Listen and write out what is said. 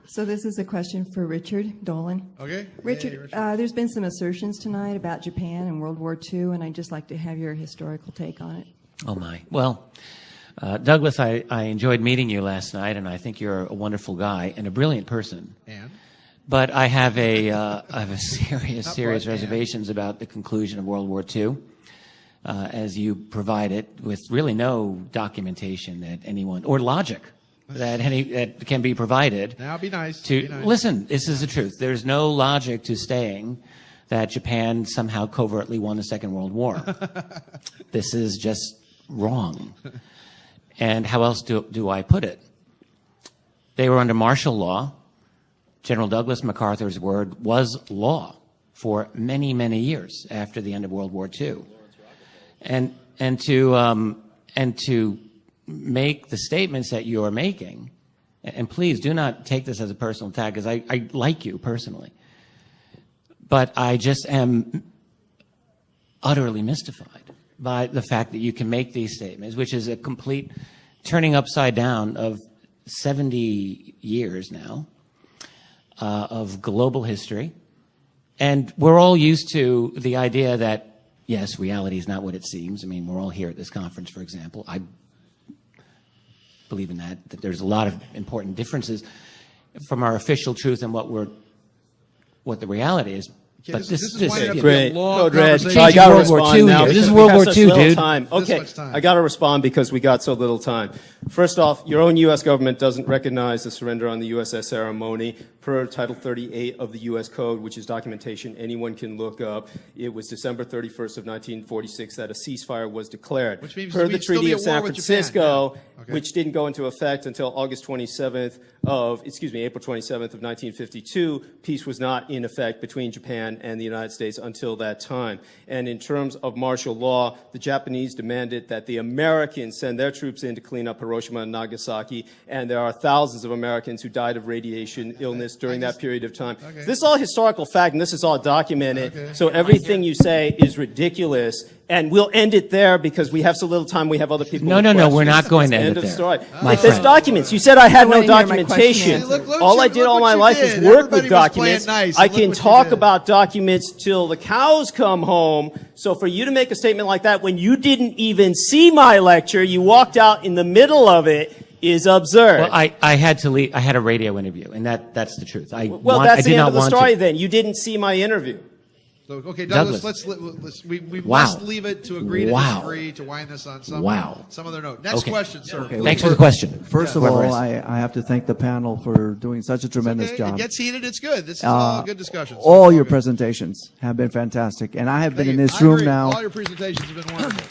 So this is a question for Richard Dolan. Okay. Richard, there's been some assertions tonight about Japan and World War II, and I'd just like to have your historical take on it. Oh, my. Well, Douglas, I enjoyed meeting you last night, and I think you're a wonderful guy and a brilliant person. And? But I have serious reservations about the conclusion of World War II, as you provide it, with really no documentation that anyone, or logic, that can be provided. Now be nice. Listen, this is the truth. There's no logic to saying that Japan somehow covertly won the Second World War. This is just wrong. And how else do I put it? They were under martial law. General Douglas MacArthur's word was law for many, many years after the end of World War II. And to make the statements that you are making, and please do not take this as a personal attack, because I like you personally, but I just am utterly mystified by the fact that you can make these statements, which is a complete turning upside down of 70 years now of global history. And we're all used to the idea that, yes, reality is not what it seems. I mean, we're all here at this conference, for example. I believe in that there's a lot of important differences from our official truth and what the reality is. Okay, but this is winding up to be great. a long Oh, Dred, conversation. I got to World War respond II now. here. This is because World we War have such II, little dude. time. This Okay, much time. I got to respond because we got so little time. First off, your own U.S. government doesn't recognize the surrender on the USS ceremony per Title 38 of the U.S. Code, which is documentation anyone can look up. It was December 31st of 1946 that a ceasefire was declared. Which means per we'd the still Treaty be of at San war with Japan. Francisco, Yeah. Okay. which didn't go into effect until April 27th of 1952. Peace was not in effect between Japan and the United States until that time. And in terms of martial law, the Japanese demanded that the Americans send their troops in to clean up Hiroshima and Nagasaki, and there are thousands of Americans who died of radiation illness during that period of time. Okay. This is all historical fact, and this is all documented, Okay. so everything you say is ridiculous. And we'll end it there because we have so little time. We have other people. No, with no, no, we're questions. not going to End end it of there. story. My But there's friend. documents. You said I had I no wanna hear my question documentation. answered. Look All I what did all my you life did. is work Everybody with was documents. playing nice. I Look can what you talk did. about documents till the cows come home. So for you to make a statement like that when you didn't even see my lecture, you walked out in the middle of it, is absurd. Well, I had to leave. I had a radio interview, and that's the truth. I Well, want, that's I the did end not of the want story to. then. You didn't see my interview. So, okay, Douglas, Douglas. we Wow. must leave it to agree to Wow. disagree, to wind this on some other note. Next Okay. question, sir. Okay. Thanks for the question. First of Whoever all, asked. I have to thank the panel for doing such a tremendous Okay, job. it gets heated, it's good. This is all good discussion. So All it's your good. presentations have been fantastic, and I have been Thank in you. this I room agree. now. All your presentations have been wonderful.